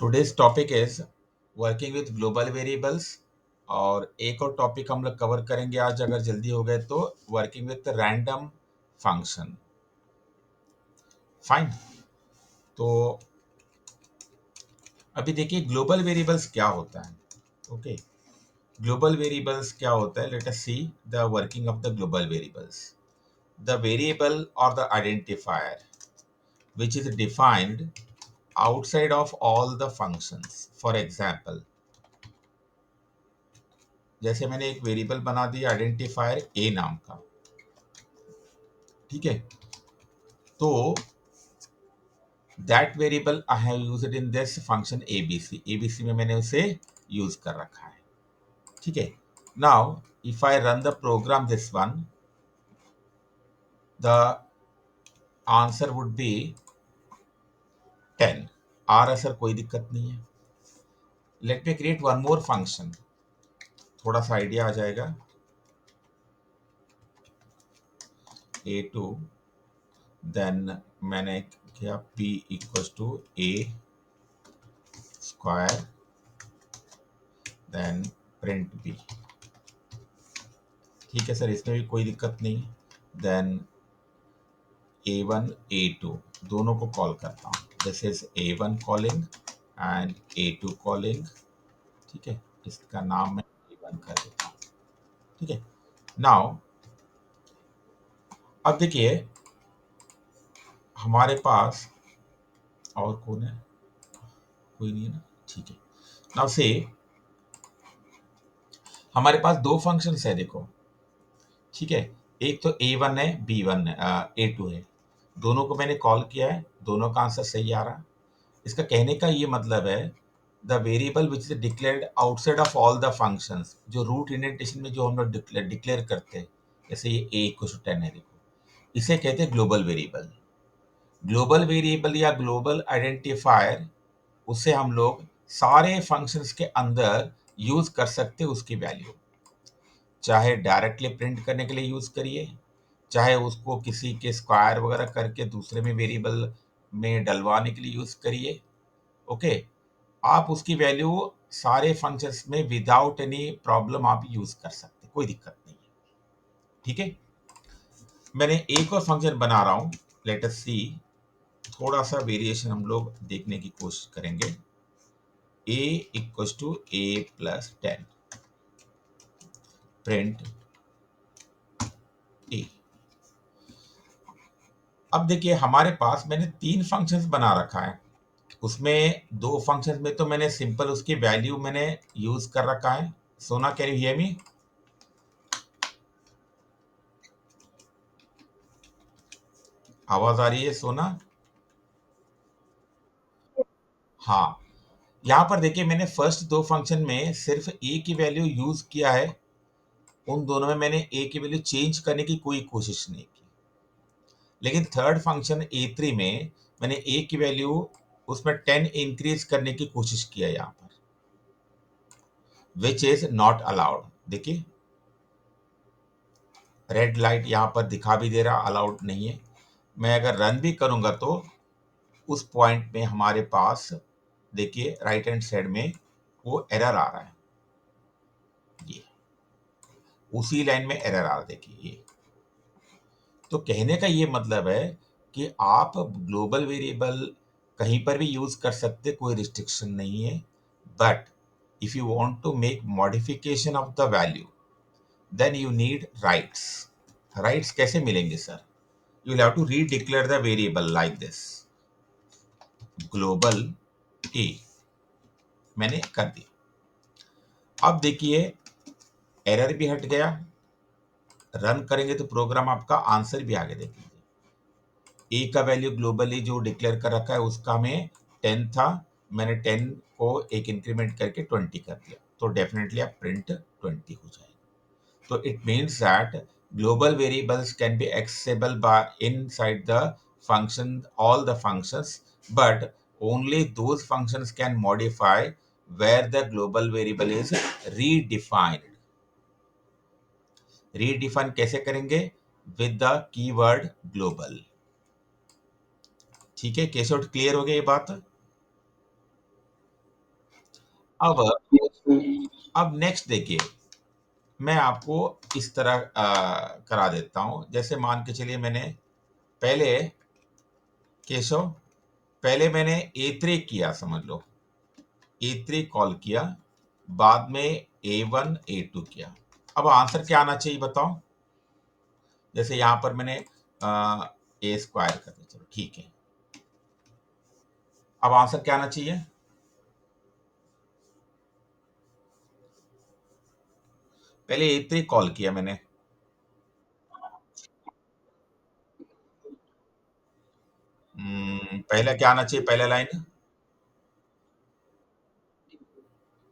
Today's topic is working with global variables. और एक और टॉपिक हम लोग कवर करेंगे आज, अगर जल्दी हो गए तो, working with random function. Fine. तो अभी देखिए ग्लोबल वेरिएबल्स क्या होता है। ओके, ग्लोबल वेरिएबल्स क्या होता है, let us see the working of the global variables. The variable और the identifier which is defined outside of all the functions. For example, जैसे मैंने एक वेरिएबल बना दिया आइडेंटिफायर ए नाम का, ठीक है। तो that variable I have used in this function ABC. ABC में मैंने उसे यूज कर रखा है, ठीक है। Now if I run the program this one, the answer would be 10। आ रहा सर, कोई दिक्कत नहीं है। Let me create one more function, थोड़ा सा आइडिया आ जाएगा। A2, देन मैंने किया P equals to A square, then print B। ठीक है सर, इसमें भी कोई दिक्कत नहीं। देन A1 A2 दोनों को कॉल करता हूँ। This is A1 calling and A2 calling, ठीक है। इसका नाम मैं A1 कर देता हूँ, ठीक है। नाउ अब देखिए हमारे पास और कौन है, कोई नहीं है ना, ठीक है। नाउ से हमारे पास दो फंक्शंस है, देखो, ठीक है। एक तो A1 है, B1 है, A2 है। दोनों को मैंने कॉल किया है, दोनों का आंसर सही आ रहा है। इसका कहने का ये मतलब है the variable which is declared outside of all the functions, जो रूट इंडेंटेशन में जो हम लोग डिक्लेयर करते हैं, जैसे ये A इक्वल टू 10 है, देखो, इसे कहते हैं ग्लोबल वेरिएबल। ग्लोबल वेरिएबल या ग्लोबल आइडेंटिफायर, उसे हम लोग सारे फंक्शंस के अंदर यूज कर सकते हैं। उसकी वैल्यू चाहे डायरेक्टली प्रिंट करने के लिए यूज करिए, चाहे उसको किसी के स्क्वायर वगैरह करके दूसरे में वेरिएबल में डलवाने के लिए यूज करिए। ओके, आप उसकी वैल्यू सारे फंक्शंस में विदाउट एनी प्रॉब्लम आप यूज कर सकते, कोई दिक्कत नहीं है, ठीक है। मैंने एक और फंक्शन बना रहा हूं, लेट अस सी। थोड़ा सा वेरिएशन हम लोग देखने की कोशिश करेंगे। a equals to a plus 10, print a। अब देखिए हमारे पास मैंने तीन फंक्शंस बना रखा है। उसमें दो फंक्शंस में तो मैंने सिंपल उसकी वैल्यू मैंने यूज कर रखा है। सोना, कैन यू हियर मी? आवाज आ रही है सोना? हाँ, यहाँ पर देखिए मैंने फर्स्ट दो फंक्शन में सिर्फ ए की वैल्यू यूज किया है। उन दोनों में मैंने ए की वैल्यू चेंज करने की कोई कोशिश नहीं की। लेकिन थर्ड फंक्शन A3 में मैंने ए की वैल्यू उसमें 10 इंक्रीज करने की कोशिश किया यहाँ पर, विच इज नॉट अलाउड। देखिए रेड लाइट यहाँ पर दिखा भी दे रहा, अलाउड नहीं है। मैं अगर रन भी करूंगा तो उस पॉइंट में हमारे पास देखिए राइट हैंड साइड में वो एरर आ रहा है, ये उसी लाइन में एरर आ रहा है, देखिए ये। तो कहने का ये मतलब है कि आप ग्लोबल वेरिएबल कहीं पर भी यूज कर सकते, कोई रिस्ट्रिक्शन नहीं है। But if you want to make modification of the value, then you need rights. Rights कैसे मिलेंगे sir? You will have to redeclare the variable like this, global a, मैंने कर दिया। अब देखिए एरर भी हट गया। रन करेंगे तो प्रोग्राम आपका आंसर भी आगे देख लीजिए। ए का वैल्यू ग्लोबली जो डिक्लेयर कर रखा है उसका में 10 था, मैंने 10 को एक इंक्रीमेंट करके 20 कर दिया, तो डेफिनेटली आप प्रिंट 20 हो जाएगा। तो it means that global variables can be accessible by inside the function, all the functions, but only those functions can modify where the global variable is redefined. Redefine कैसे करेंगे? With the keyword global. ठीक है, कैसे clear हो गया ये बात? अब अब नेक्स्ट देखिए, मैं आपको इस तरह करा देता हूं। जैसे मान के चलिए मैंने पहले, केशव, पहले मैंने A3 किया, समझ लो A3 कॉल किया, बाद में A1 A2 किया। अब आंसर क्या आना चाहिए बताओ? जैसे यहां पर मैंने ए स्क्वायर कर दिया, चलो ठीक है। अब आंसर क्या आना चाहिए? पहले A3 कॉल किया मैंने। पहले क्या आना चाहिए, पहला लाइन?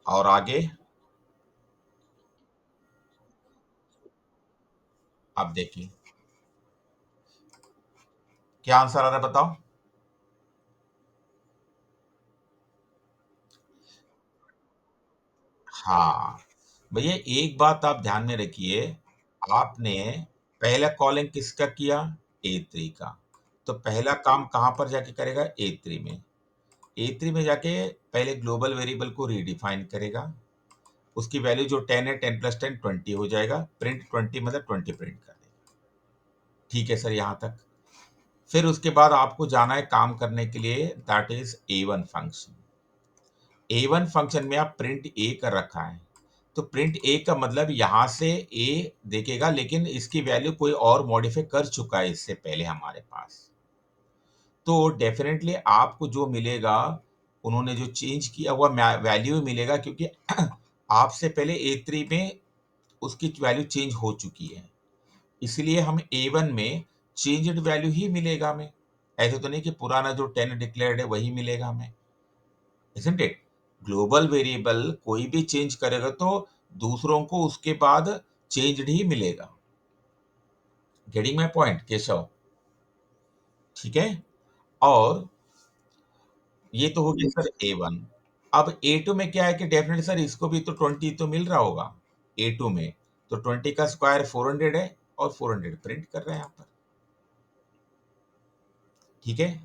और आगे? अब देखिए क्या आंसर आ रहा है बताओ? हाँ, भैया एक बात आप ध्यान में रखिए, आपने पहला कॉलिंग किसका किया? A3 का। तो पहला काम कहां पर जाके करेगा? A3 में। A3 में जाके पहले ग्लोबल वेरिएबल को रीडिफाइन करेगा, उसकी वैल्यू जो 10 है, 10 प्लस 10 20 हो जाएगा, प्रिंट 20 मतलब 20 प्रिंट कर देगा। ठीक है सर यहाँ तक? फिर उसके बाद आपको जाना है काम करने के लिए, that is A1 function. A1 function में आप प्रिंट ए कर रखा है, तो प्रिंट ए का मतलब यहां से ए देखेगा, लेकिन इसकी वैल्यू कोई और मॉडिफाई कर चुका है इससे पहले हमारे पास। तो डेफिनेटली आपको जो मिलेगा, उन्होंने जो चेंज किया हुआ वैल्यू मिलेगा, क्योंकि आपसे पहले A3 में उसकी वैल्यू चेंज हो चुकी है, इसलिए हम A1 में चेंज्ड वैल्यू ही मिलेगा हमें। ऐसे तो नहीं कि पुराना जो 10 डिक्लेयर्ड है वही मिलेगा हमें, इजंट इट? ग्लोबल वेरिएबल कोई भी चेंज करेगा तो दूसरों को उसके बाद चेंज्ड ही मिलेगा। Getting my point Keshav? ठीक है। और ये तो हो गया सर A1। अब A2 में क्या है कि डेफिनेटली सर इसको भी तो 20 तो मिल रहा होगा A2 में, तो 20 का स्क्वायर 400 है, और 400 प्रिंट कर रहे हैं यहाँ पर। ठीक है।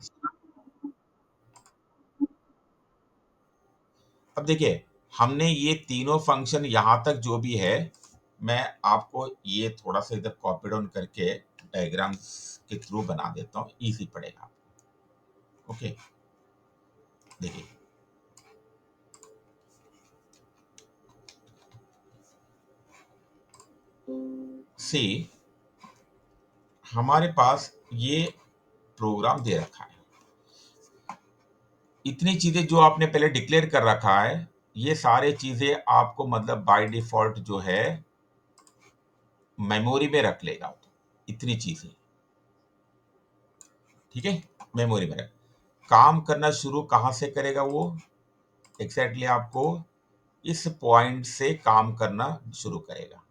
अब देखिए, हमने ये तीनों फंक्शन यहाँ तक जो भी है, मैं आपको ये थोड़ा सा इधर कॉपी डाउन करके डायग्राम्स के थ्रू बना देता हूँ, इजी पड़ेगा। ओके, देखिए, सी, हमारे पास ये प्रोग्राम दे रखा है, इतनी चीजें जो आपने पहले डिक्लेयर कर रखा है, ये सारे चीजें आपको मतलब बाय डिफॉल्ट जो है मेमोरी में रख लेगा, इतनी चीजें। ठीक है, मेमोरी में रख, काम करना शुरू कहां से करेगा वो? एग्जैक्टली आपको इस पॉइंट से काम करना शुरू करेगा।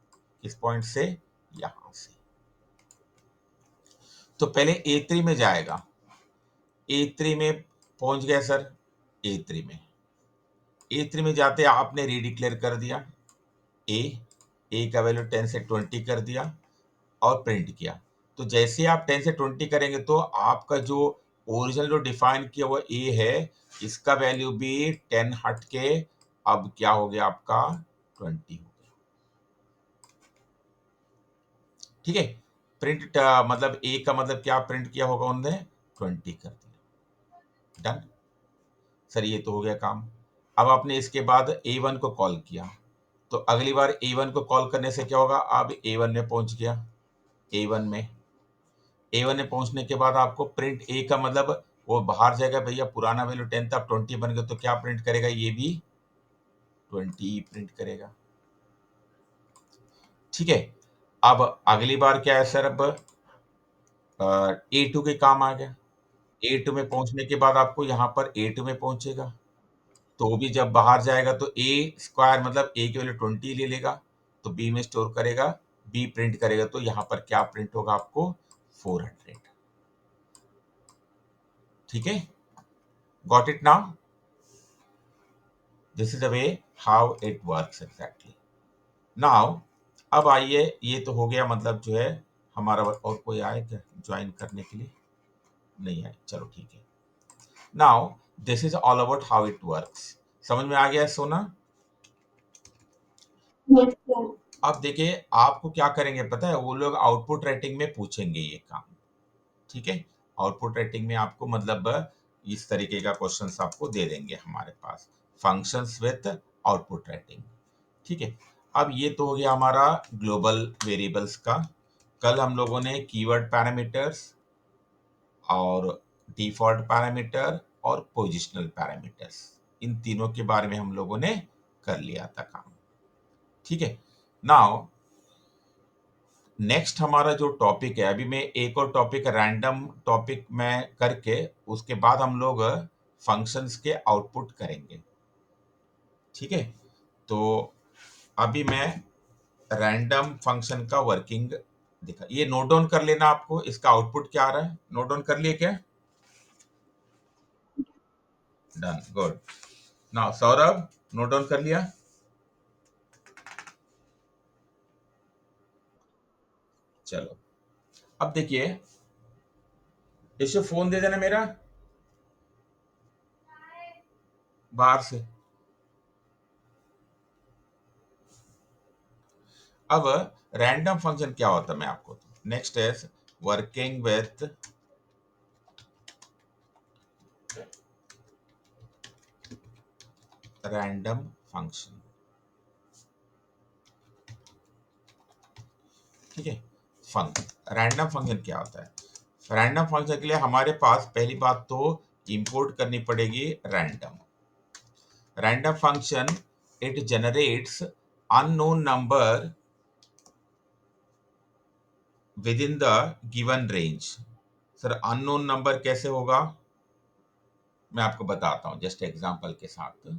किस पॉइंट से? यहां से। तो पहले A3 में जाएगा, A3 में पहुंच गया सर। A3 में, A3 में जाते आपने रीडिक्लेयर कर दिया ए, ए का वैल्यू 10 से 20 कर दिया और प्रिंट किया। तो जैसे आप 10 से 20 करेंगे तो आपका जो ओरिजिनल जो डिफाइन किया हुआ ए है, इसका वैल्यू भी 10 हट के अब क्या हो गया आपका? 20 हो गया। ठीक है, प्रिंट मतलब ए का मतलब क्या प्रिंट किया होगा उन्होंने? 20 कर दिया। डन सर, ये तो हो गया काम। अब आपने इसके बाद A1 को कॉल किया, तो अगली बार A1 को कॉल करने से क्या होगा? अब A1 में पहुंच गया। A1 में, A1 में पहुंचने के बाद आपको प्रिंट ए का मतलब वो बाहर जाएगा, भैया पुराना वैल्यू 10 था, अब 20 बन गया, तो क्या प्रिंट करेगा? ये भी 20 प्रिंट करेगा। ठीक है। अब अगली बार क्या है सर? अब A2 के काम आ गया। A2 में पहुंचने के बाद आपको यहाँ पर A2 में पहुंचेगा, तो भी जब बाहर जाएगा तो ए स्क्वायर मतलब ए की वैल्यू 20 ले लेगा, तो बी में स्टोर करेगा, बी प्रिंट करेगा, तो यहाँ पर क्या प्रिंट होगा आपको? 400। ठीक है, got it now? This is the way how it works exactly. Now अब आइए, ये तो हो गया मतलब जो है हमारा। और कोई आए क्या ज्वाइन करने के लिए? नहीं है, चलो ठीक है। Now this is all about how it works. समझ में आ गया है सोना? Yes sir. अब देखिए आपको क्या करेंगे पता है, वो लोग आउटपुट रेटिंग में पूछेंगे ये काम। ठीक है, आउटपुट रेटिंग में आपको मतलब इस तरीके का क्वेश्चंस आपको दे देंगे हमारे पास, फंक्शंस विथ आउटपुट रेटिंग। ठीक है, अब ये तो हो गया हमारा ग्लोबल वेरिएबल्स का। कल हम लोगों ने कीवर्ड पैरामीटर्स और डिफॉल्ट पैरामीटर और पोजिशनल पैरामीटर्स, इन तीनों के बारे में हम लोगों ने कर लिया था काम। ठीक है, नाउ नेक्स्ट हमारा जो टॉपिक है, अभी मैं एक और टॉपिक रैंडम टॉपिक में करके उसके बाद हम लोग फंक्शंस के आउटपुट करेंगे। ठीक है, तो अभी मैं रैंडम फंक्शन का वर्किंग दिखा, ये नोट डाउन कर लेना आपको, इसका आउटपुट क्या आ रहा है, नोट डाउन कर लिए क्या? Done, good. Now Saurabh, note down कर लिया? चलो, अब देखिए, इसे फोन दे देना मेरा बाहर से। अब रैंडम फंक्शन क्या होता है मैं आपको, next is working with random function. ठीक है, रैंडम फंक्शन क्या होता है? रैंडम फंक्शन के लिए हमारे पास पहली बात तो इंपोर्ट करनी पड़ेगी random. Random function it generates unknown number with in the given range. Sir unknown number कैसे होगा, मैं आपको बताता हूं जस्ट एग्जांपल के साथ।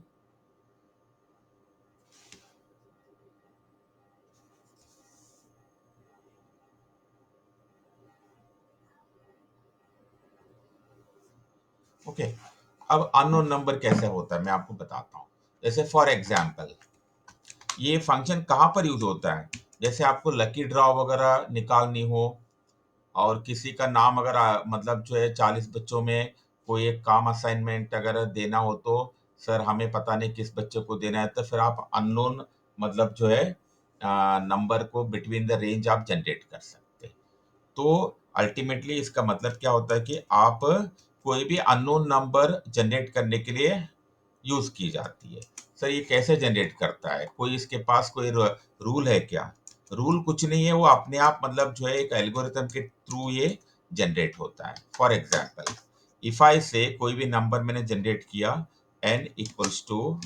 ओके, अब अननोन नंबर कैसे होता है मैं आपको बताता हूं। जैसे फॉर एग्जांपल, ये फंक्शन कहां पर यूज होता है, जैसे आपको लकी ड्रॉ वगैरह निकालनी हो और किसी का नाम अगर मतलब जो है 40 बच्चों में कोई एक काम असाइनमेंट अगर देना हो, तो सर हमें पता नहीं किस बच्चे को देना है, तो फिर आप अननोन मतलब जो है नंबर को बिटवीन द रेंज आप जनरेट कर सकते हैं। तो अल्टीमेटली इसका मतलब क्या होता है कि आप कोई भी अननोन नंबर जनरेट करने के लिए यूज की जाती है। सर ये कैसे जनरेट करता है, कोई इसके पास कोई रूल है क्या? रूल कुछ नहीं है, वो अपने आप मतलब जो है एक एल्गोरिथम के थ्रू ये जनरेट होता है। फॉर एग्जांपल, इफ आई से कोई भी नंबर मैंने जनरेट किया, n equals to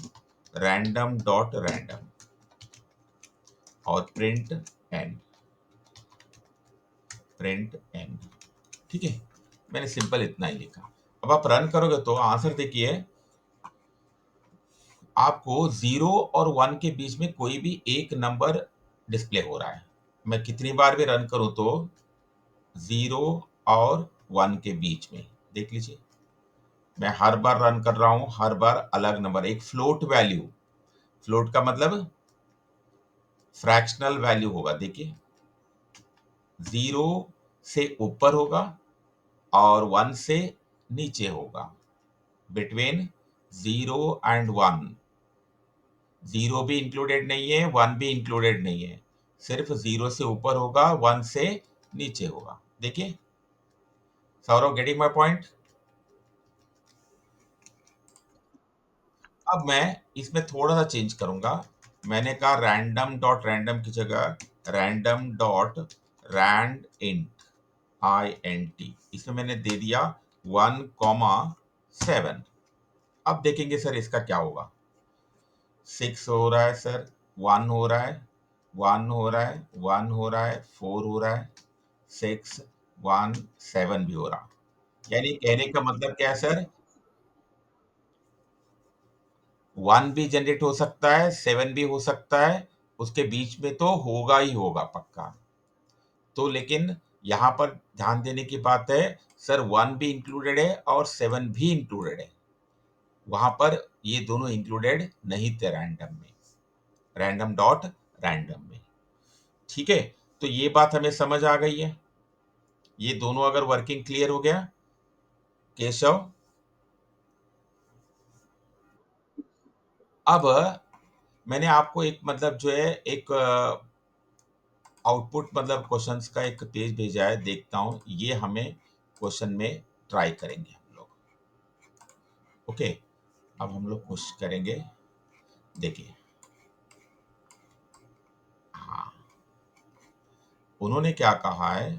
random dot random और प्रिंट n। ठीक है, मैंने सिंपल इतना ही लिखा। अब आप रन करोगे तो आंसर देखिए, आपको 0 और 1 के बीच में कोई भी एक नंबर डिस्प्ले हो रहा है। मैं कितनी बार भी रन करूं तो 0 और 1 के बीच में देख लीजिए, मैं हर बार रन कर रहा हूं, हर बार अलग नंबर, एक फ्लोट वैल्यू। फ्लोट का मतलब फ्रैक्शनल वैल्यू होगा, देखिए 0 से ऊपर होगा और 1 से नीचे होगा, बिटवीन 0 एंड 1। 0 भी इंक्लूडेड नहीं है, 1 भी इंक्लूडेड नहीं है, सिर्फ 0 से ऊपर होगा, 1 से नीचे होगा। देखिए, सौरव गेटिंग माय पॉइंट? अब मैं इसमें थोड़ा सा चेंज करूंगा, मैंने कहा रैंडम डॉट रैंडम की जगह random dot rand int, INT, इसमें मैंने दे दिया 1,7। अब देखेंगे सर इसका क्या होगा। 6 हो रहा है सर, 1 हो रहा है, 1 हो रहा है, 1 हो रहा है, 4 हो रहा है, 6, 1, 7 भी हो रहा। यानी कहने का मतलब क्या है सर, 1 भी जनरेट हो सकता है, 7 भी हो सकता है, उसके बीच में तो होगा ही होगा पक्का। तो लेकिन यहाँ पर ध्यान देने की बात है, सर 1 भी इंक्लूडेड है और 7 भी इंक्लूडेड है, वहां पर ये दोनों इंक्लूडेड नहीं थे रैंडम में, रैंडम डॉट रैंडम में। ठीक है, तो ये बात हमें समझ आ गई है, ये दोनों अगर वर्किंग क्लियर हो गया केशव। अब मैंने आपको एक मतलब जो है एक आउटपुट मतलब क्वेश्चंस का एक पेज भेजा है, देखता हूँ ये हमें क्वेश्चन में ट्राई करेंगे हम लोग। ओके, अब हम लोग कोशिश करेंगे। देखिए, हाँ, उन्होंने क्या कहा है,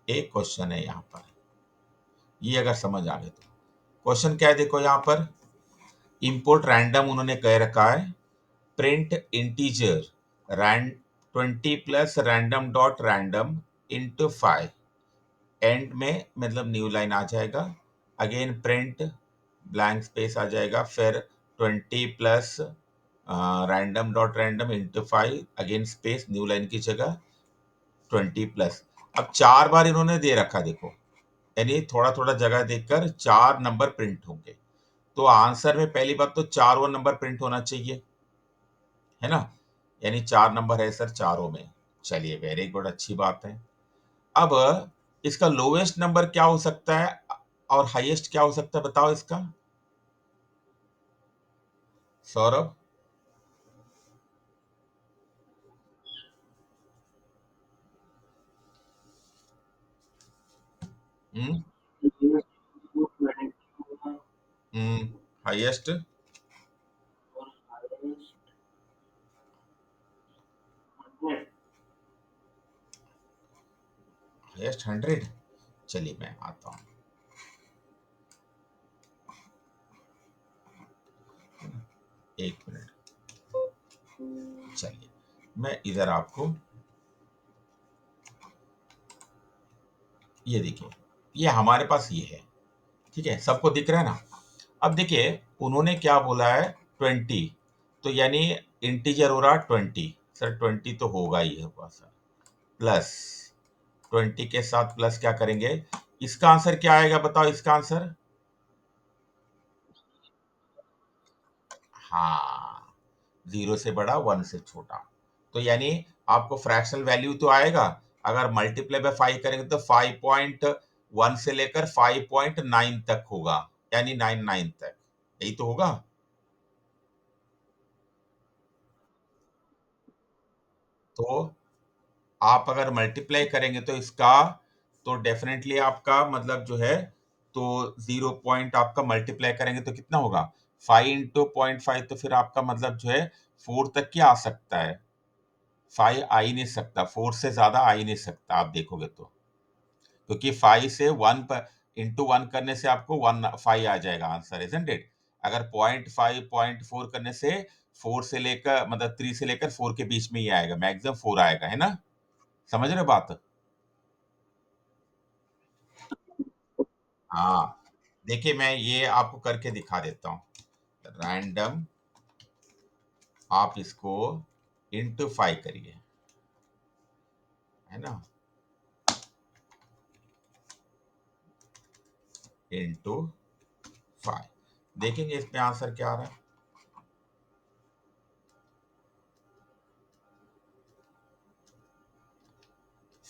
एक क्वेश्चन है यहाँ पर, ये अगर समझ आ गए तो। क्वेश्चन क्या है देखो यहाँ पर, इंपोर्ट रैंडम उन्होंने कह रखा है, print integer rand 20 plus random dot random into 5, end में मतलब न्यू लाइन आ जाएगा, अगेन प्रिंट ब्लैंक स्पेस आ जाएगा, फिर 20 plus random dot random into 5, again space, new line की जगह 20 प्लस। अब 4 बार इन्होंने दे रखा देखो, यानी थोड़ा थोड़ा जगह देकर 4 नंबर प्रिंट होंगे। तो आंसर में पहली बात तो चारों नंबर प्रिंट होना चाहिए, है ना, यानी 4 नंबर है सर चारों में। चलिए, वेरी गुड, अच्छी बात है। अब इसका लोवेस्ट नंबर क्या हो सकता है और हाईएस्ट क्या हो सकता है, बताओ इसका, सौरभ। हम्म हम्म हाईएस्ट, हाईएस्ट 100। चलिए मैं आता हूँ, एक मिनट। चलिए, मैं इधर आपको ये देखिए, ये हमारे पास ये है, ठीक है, सबको दिख रहा है ना। अब देखिए, उन्होंने क्या बोला है, 20, तो यानी इंटीजर हो रहा 20, सर 20 तो होगा ही, होगा सर, प्लस 20 के साथ प्लस क्या करेंगे, इसका आंसर क्या आएगा बताओ, इसका आंसर, हाँ, 0 से बड़ा 1 से छोटा। तो यानी आपको फ्रैक्शनल वैल्यू तो आएगा, अगर मल्टीप्लाई बाय 5 करेंगे तो 5.1 से लेकर 5.9 तक होगा, यानी 99 तक, यही तो होगा। तो आप अगर मल्टीप्लाई करेंगे तो इसका, तो डेफिनेटली आपका मतलब जो है, तो 0 पॉइंट आपका मल्टीप्लाई करेंगे तो कितना होगा, 5 इंटू 0.5, तो फिर आपका मतलब जो है 4 तक क्या आ सकता है, 5 आ ही नहीं सकता, 4 से ज्यादा आ ही नहीं सकता आप देखोगे तो, क्योंकि 5 से 1 पर इंटू 1 करने से आपको 1 5 आ जाएगा आंसर, इजंट इट। अगर 0.5 0.4 करने से 4 से लेकर मतलब 3 से लेकर 4 के बीच में ही आएगा, मैक्सिमम 4 आएगा, है ना, समझ रहे हो बात। हाँ, देखिए मैं ये आपको करके दिखा देता हूँ, रैंडम, आप इसको इंटू 5 करिए, है ना, इंटू 5, देखेंगे इसमें आंसर क्या आ रहा है।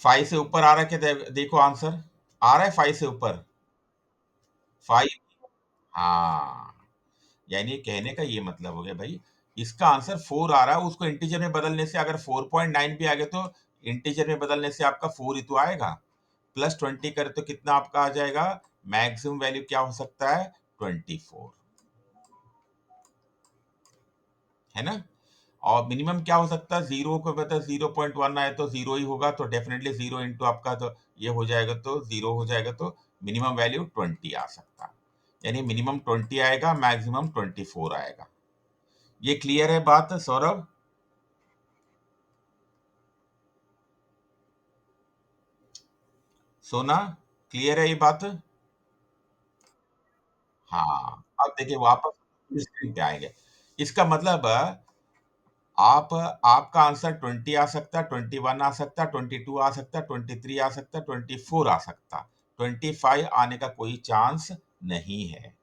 5 से ऊपर आ रहा है क्या, देखो आंसर आ रहा है 5 से ऊपर, 5, हाँ, यानी कहने का ये मतलब हो गया भाई, इसका आंसर 4 आ रहा है, उसको इंटीजर में बदलने से अगर 4.9 भी आ गया तो इंटीजर में बदलने से आपका 4 ही तो आएगा, प्लस 20 करे तो कितना आपका आ जाएगा, मैक्सिमम वैल्यू क्या हो सकता है, 24, है ना। और मिनिमम क्या हो सकता है, जीरो को मतलब 0.1 आए तो जीरो ही होगा, तो डेफिनेटली जीरो इंटू आपका तो ये हो जाएगा, तो जीरो हो जाएगा, तो मिनिमम वैल्यू 20 आ सकता है, यानी मिनिमम 20 आएगा, मैक्सिमम 24 आएगा। ये क्लियर है बात सौरभ, सोना, क्लियर है ये बात। हाँ, अब देखिए वापस स्क्रीन पे आएंगे, इसका मतलब आप आपका आंसर 20 आ सकता है, 21 आ सकता है, 22 आ सकता है, 23 आ सकता है, 24 आ सकता है, 25 आने का कोई चांस नहीं है।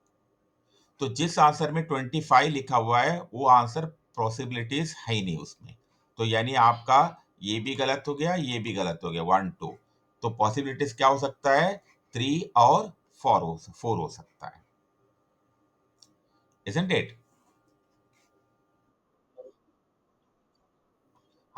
तो जिस आंसर में 25 लिखा हुआ है वो आंसर, पॉसिबिलिटीज है ही नहीं उसमें, तो यानी आपका ये भी गलत हो गया, ये भी गलत हो गया, 1 2, तो पॉसिबिलिटीज क्या हो सकता है, 3 और 4 हो सकता है, isn't it?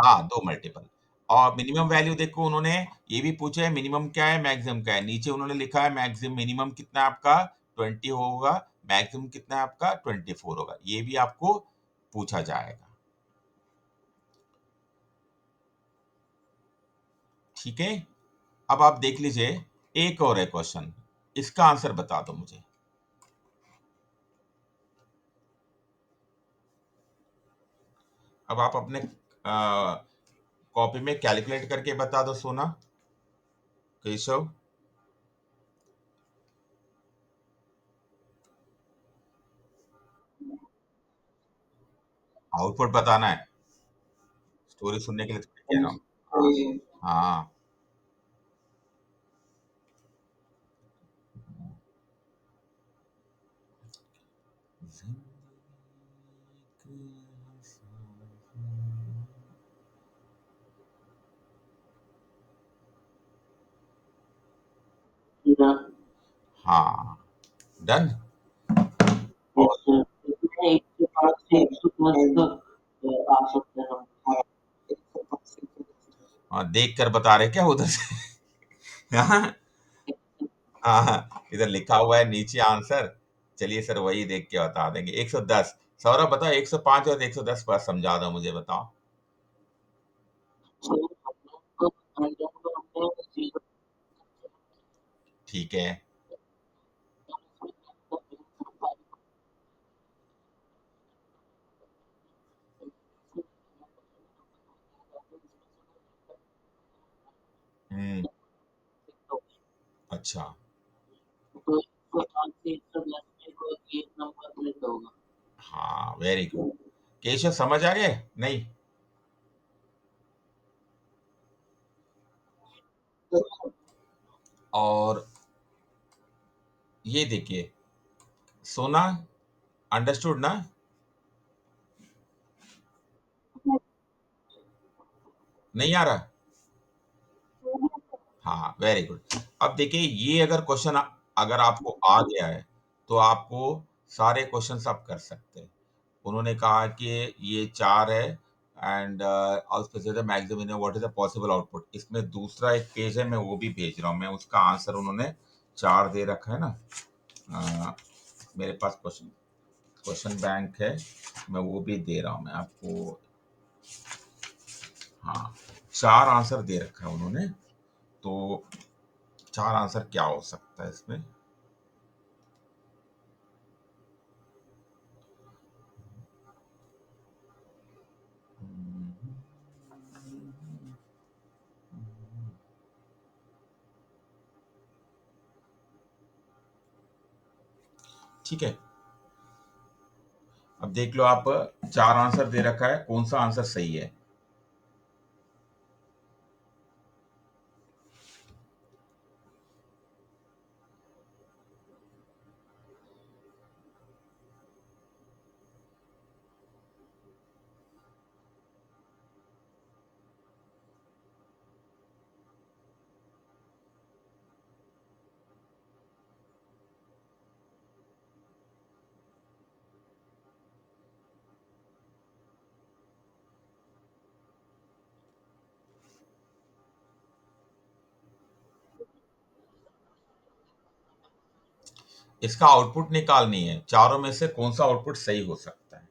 हाँ, 2 मल्टीपल। और मिनिमम वैल्यू देखो, उन्होंने ये भी पूछा है मिनिमम क्या है, मैक्सिमम क्या है। नीचे उन्होंने लिखा है मिनिमम कितना है आपका 20 होगा, मैक्सिमम कितना है आपका 24 होगा। ये भी आपको पूछा जाएगा। ठीक है? अब आप देख लीजिए, एक और है क्वेश्चन, इसका आंसर बता दो मुझे। अब आप अपने कॉपी में कैलकुलेट करके बता दो सोना, केशव। आउटपुट बताना है, स्टोरी सुनने के लिए तो कह रहा हूँ। हाँ हाँ। हाँ, डन। हाँ, देख कर बता रहे क्या उधर से? हाँ हाँ हाँ, इधर लिखा हुआ है नीचे आंसर। चलिए सर, वही देख के बता देंगे। 110। सौरभ बताओ, 105 और 110 पर समझा दो मुझे, बताओ। ठीक है। हम्म। अच्छा। हाँ, वेरी गुड। केशव समझ आ गए? नहीं? और ये देखिए, सोना, अंडरस्टूड ना? नहीं आ रहा? हाँ, वेरी गुड। अब देखिए, ये अगर क्वेश्चन अगर आपको आ गया है, तो आपको सारे क्वेश्चंस आप कर सकते हैं। उन्होंने कहा कि ये 4 है, एंड उसमें maximum what is the possible output. इसमें दूसरा एक पेज है, मैं वो भी भेज रहा हूँ। मैं उसका आंसर, उन्होंने 4 दे रखा है ना। अ, मेरे पास क्वेश्चन क्वेश्चन बैंक है, मैं वो भी दे रहा हूँ मैं आपको। हाँ, 4 आंसर दे रखा है उन्होंने। तो 4 आंसर क्या हो सकता है इसमें? ठीक है, अब देख लो आप, 4 आंसर दे रखा है, कौन सा आंसर सही है? इसका आउटपुट निकालनी है, चारों में से कौन सा आउटपुट सही हो सकता है।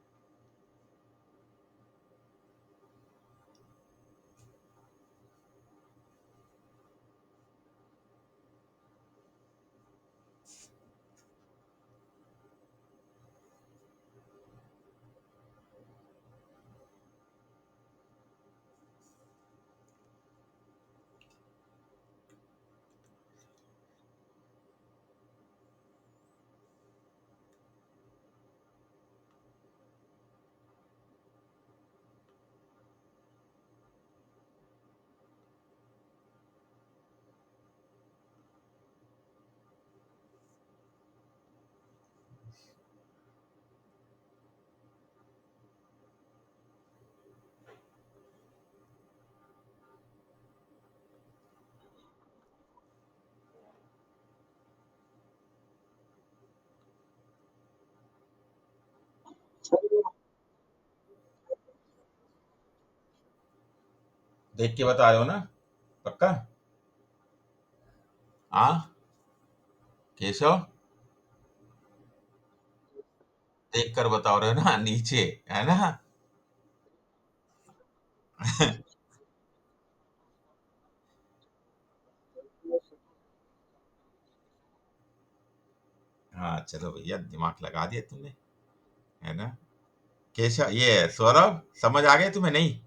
देख के बता रहे हो ना? पक्का? हाँ केशव, देख कर बता रहे हो ना? नीचे है ना? हाँ चलो भैया, दिमाग लगा दिया तुमने, है ना? केशव, ये सौरभ, समझ आ गए तुम्हें नहीं?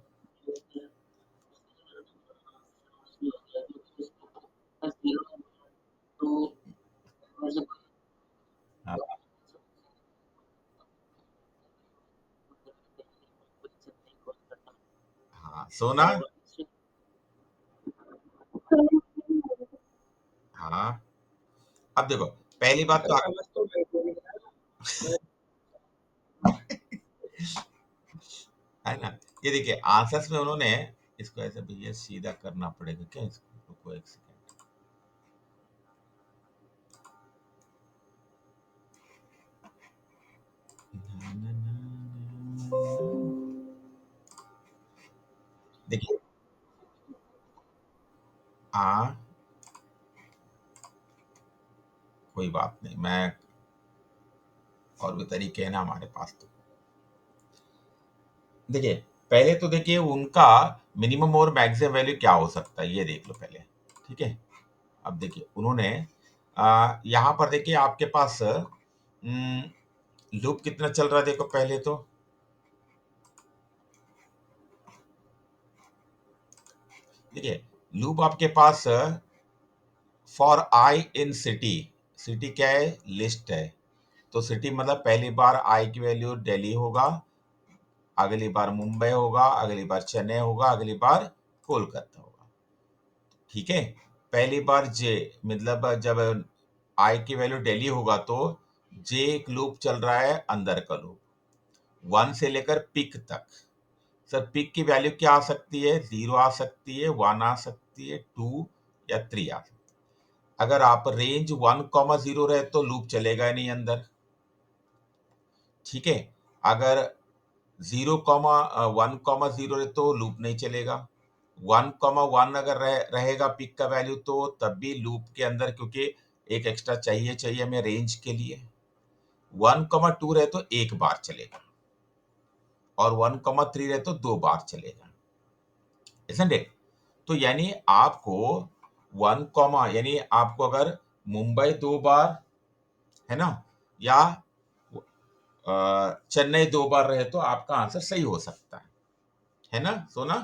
हाँ, हाँ सोना। हाँ, अब देखो, पहली बात तो है ना, ये देखिए आंसर्स में उन्होंने इसको ऐसे भैया सीधा करना पड़ेगा क्या इसको? रुको एक सेकंड। देखिए, हाँ कोई बात नहीं, मैं और भी तरीके हैं ना हमारे पास तो। देखिए, पहले तो देखिए उनका मिनिमम और मैक्सिमम वैल्यू क्या हो सकता है, ये देख लो पहले। ठीक है, अब देखिए उन्होंने यहाँ पर देखिए आपके पास लूप कितना चल रहा है, देखो पहले तो। देखिए, लूप आपके पास for i in city, city क्या है? लिस्ट है। तो सिटी मतलब पहली बार आई की वैल्यू दिल्ली होगा, अगली बार मुंबई होगा, अगली बार चेन्नई होगा, अगली बार कोलकाता होगा। ठीक है, पहली बार जे मतलब जब आई की वैल्यू दिल्ली होगा तो जे एक लूप चल रहा है अंदर का लूप, वन से लेकर पिक तक। सर पिक की वैल्यू क्या आ सकती है? जीरो आ सकती है, वन आ सकती है, टू या थ्री आ सकती है। अगर आप रेंज वन कॉमा जीरो रहे तो लूप चलेगा ही नहीं अंदर। ठीक है, अगर zero comma one comma zero रहे तो लूप नहीं चलेगा। वन कॉमा वन अगर रहेगा पिक का वैल्यू तो तब भी लूप के अंदर, क्योंकि एक एक्स्ट्रा चाहिए चाहिए हमें रेंज के लिए। वन कॉमा टू रहे तो एक बार चलेगा, और वन कॉमा थ्री रहे तो दो बार चलेगा, isn't it? तो यानी आपको वन कॉमा, यानी आपको अगर मुंबई दो बार, है ना, या चेन्नई दो बार रहे तो आपका आंसर सही हो सकता है ना सोना?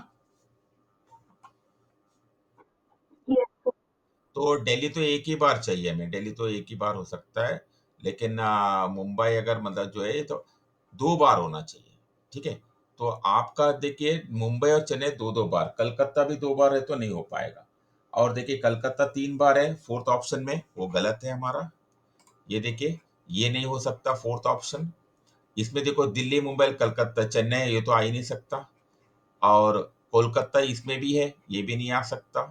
तो दिल्ली तो एक ही बार चाहिए हमें, दिल्ली तो एक ही बार हो सकता है, लेकिन मुंबई अगर मतलब जो है तो दो बार होना चाहिए। ठीक है, तो आपका देखिए मुंबई और चेन्नई दो दो बार, कलकत्ता भी दो बार है तो नहीं हो पाएगा। और देखिए कलकत्ता तीन बार है फोर्थ ऑप्शन में, वो गलत है हमारा। ये देखिए, ये नहीं हो सकता फोर्थ ऑप्शन। इसमें देखो दिल्ली मुंबई कलकत्ता चेन्नई, ये तो आ ही नहीं सकता। और कोलकाता इसमें भी है, ये भी नहीं आ सकता।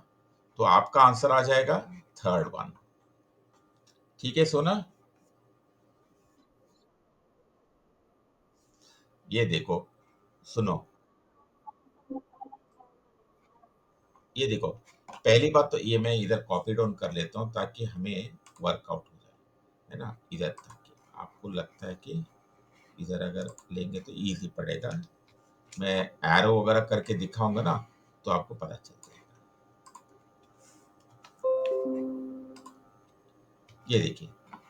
तो आपका आंसर आ जाएगा थर्ड वन। ठीक है सोना? ये देखो, सुनो, ये देखो, पहली बात तो ये मैं इधर कॉपी डाउन कर लेता हूँ ताकि हमें वर्कआउट हो जाए, है ना, इधर, ताकि आपको लगता है कि इधर अगर लेंगे तो इजी पड़ेगा। मैं एरो वगैरह करके दिखाऊंगा ना, तो आपको पता चल जाएगा। ये देखिए,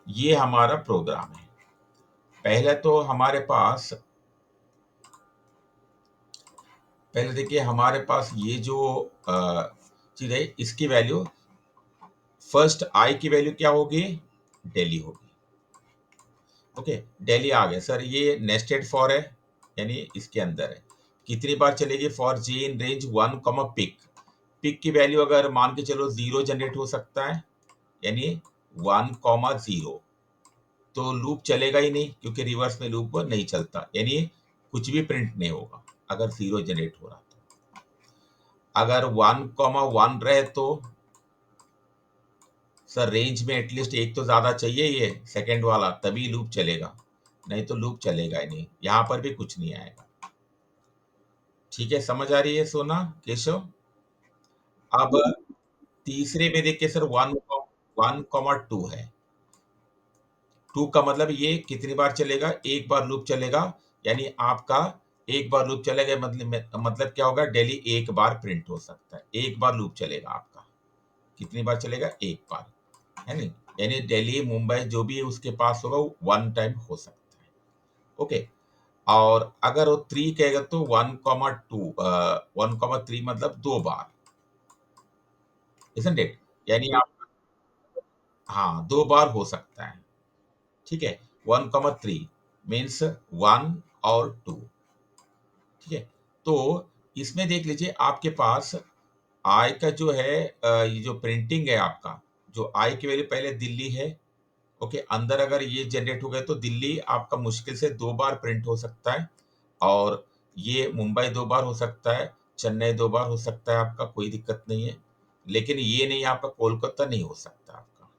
ये हमारा प्रोग्राम है। पहले तो हमारे पास, पहले देखिए हमारे पास ये जो चीज है, इसकी वैल्यू, फर्स्ट आई की वैल्यू क्या होगी? दिल्ली होगी। ओके, दिल्ली आ गया सर, ये नेस्टेड फॉर है, यानी इसके अंदर है। कितनी बार चलेगी? For j in range one comma pick, pick की वैल्यू अगर मान के चलो जीरो जनरेट हो सकता है, यानी वन कॉमा जीरो, तो लूप चलेगा ही नहीं, क्योंकि रिवर्स में लूप नहीं चलता, यानी कुछ भी प्रिंट नहीं होगा अगर जीरो जनरेट हो रहा तो। अगर वन कॉमा वन रहे तो सर रेंज में एटलीस्ट एक तो ज्यादा चाहिए, ये सेकंड वाला, तभी लूप चलेगा, नहीं तो लूप चलेगा ही नहीं, यहां पर भी कुछ नहीं आएगा। ठीक है, समझ आ रही है सोना केशव? अब तीसरे में देखिए सर, 1,1,2 है। 2 का मतलब ये कितनी बार चलेगा? एक बार लूप चलेगा, यानी आपका एक बार लूप चलेगा, मतलब क्या होगा? डेली एक बार प्रिंट हो सकता है, एक बार लूप चलेगा आपका। कितनी बार चलेगा? एक बार, है नहीं? यानी दिल्ली मुंबई जो भी उसके पास होगा वो वन टाइम हो सकता है। ओके। और अगर वो 3 कहेगा तो 1,2, 1,3 मतलब दो बार, isn't it? यानी आप, हाँ, दो बार हो सकता है। ठीक है। 1,3 मीन्स वन और टू। ठीक है। तो इसमें देख लीजिए आपके पास आई का जो है, ये जो प्रिंटिंग है आपका, जो आई की वैल्यू पहले दिल्ली है। ओके, अंदर अगर ये जनरेट हो गए तो दिल्ली आपका मुश्किल से दो बार प्रिंट हो सकता है, और ये मुंबई दो बार हो सकता है, चेन्नई दो बार हो सकता है, आपका कोई दिक्कत नहीं है। लेकिन ये नहीं, आपका कोलकाता नहीं हो सकता आपका,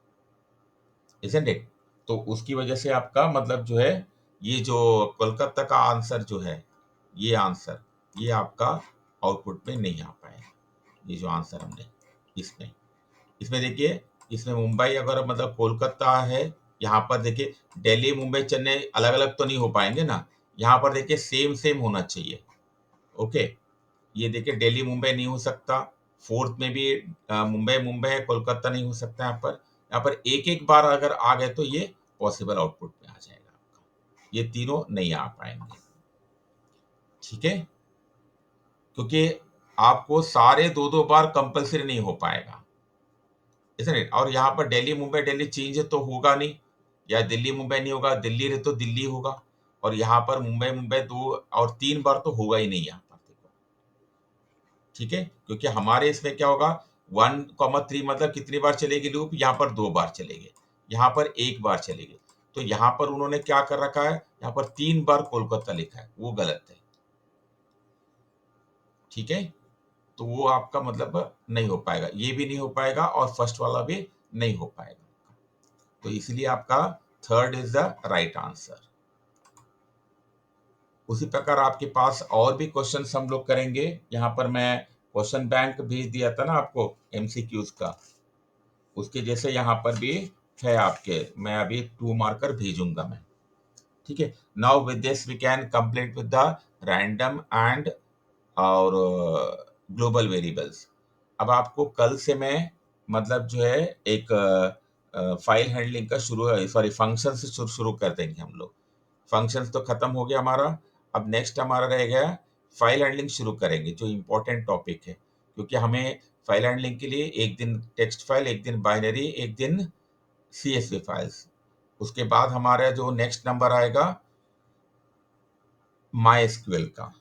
इजंट इट? तो उसकी वजह से आपका मतलब जो है, ये जो कोलकाता का आंसर जो है, ये आंसर, ये आपका आउटपुट में नहीं आ पाएगा। ये जो आंसर हमने इसमें इसमें देखिए, इसमें मुंबई अगर मतलब कोलकाता है, यहाँ पर देखिए दिल्ली मुंबई चेन्नई अलग अलग तो नहीं हो पाएंगे ना, यहाँ पर देखिए सेम सेम होना चाहिए। ओके। ये देखिए दिल्ली मुंबई नहीं हो सकता, फोर्थ में भी मुंबई मुंबई है, कोलकाता नहीं हो सकता। यहाँ पर एक एक बार अगर आ गए तो ये पॉसिबल आउटपुट में आ जाएगा आपका, ये तीनों नहीं आ पाएंगे। ठीक है। क्योंकि आपको सारे दो दो बार कंपलसरी नहीं हो पाएगा, isn't it? और यहाँ पर दिल्ली मुंबई दिल्ली चेंज तो होगा नहीं, या दिल्ली मुंबई नहीं होगा, दिल्ली रहे तो दिल्ली होगा। और यहाँ पर मुंबई मुंबई दो और तीन बार तो होगा ही नहीं यहाँ पर, देखो। ठीक है। क्योंकि हमारे इसमें क्या होगा, 1,3 मतलब कितनी बार चलेगी लूप? यहाँ पर दो बार चलेगी, यहाँ पर एक बार चलेगी। तो यहाँ पर उन्होंने क्या कर रखा है, यहाँ पर तीन बार कोलकाता लिखा है, वो गलत है। ठीक है। तो वो आपका मतलब नहीं हो पाएगा, ये भी नहीं हो पाएगा और फर्स्ट वाला भी नहीं हो पाएगा। तो इसलिए आपका third is the right answer. उसी प्रकार आपके पास और भी क्वेश्चंस हम लोग करेंगे। यहाँ पर मैं क्वेश्चन बैंक भेज दिया था ना आपको, एमसीक्यूज का, उसके जैसे यहाँ पर भी है आपके, मैं अभी 2 मार्कर भेजूंगा मैं। ठीक है। Now with this we can complete with the random and और ग्लोबल वेरिएबल्स। अब आपको कल से मैं मतलब जो है एक फाइल हैंडलिंग का शुरू, सॉरी, फंक्शन से शुरू कर देंगे हम लोग। फंक्शंस तो खत्म हो गया हमारा। अब नेक्स्ट हमारा रह गया फाइल हैंडलिंग शुरू करेंगे, जो इम्पोर्टेंट टॉपिक है। क्योंकि हमें फाइल हैंडलिंग के लिए एक दिन टेक्स्ट फाइल, एक दिन बाइनरी, एक दिन सीएसवी फाइल्स। उसके बाद हमारा जो नेक्स्ट नंबर आएगा माई एसक्यूएल का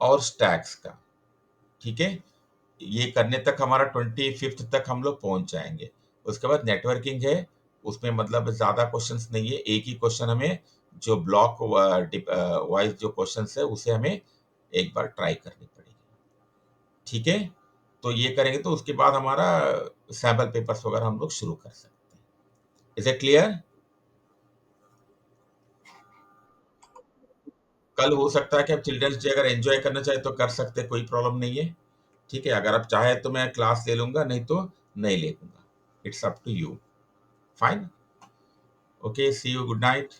और स्टैक्स का। ठीक है। ये करने तक हमारा 25th तक हम लोग पहुंच जाएंगे। उसके बाद नेटवर्किंग है, उसमें मतलब ज़्यादा क्वेश्चंस नहीं है, एक ही क्वेश्चन हमें जो ब्लॉक वाइज जो क्वेश्चंस है उसे हमें एक बार ट्राई करनी पड़ेगी। ठीक है। तो ये करेंगे तो उसके बाद हमारा सैम्पल पेपर्स वगैरह हम लोग शुरू कर सकते हैं। Is it clear? कल हो सकता है कि आप चिल्ड्रंस डे अगर एंजॉय करना चाहे तो कर सकते हैं, कोई प्रॉब्लम नहीं है। ठीक है। अगर आप चाहे तो मैं क्लास ले लूंगा, नहीं तो नहीं ले लूंगा। It's up to you. Fine. Okay, see you, good night.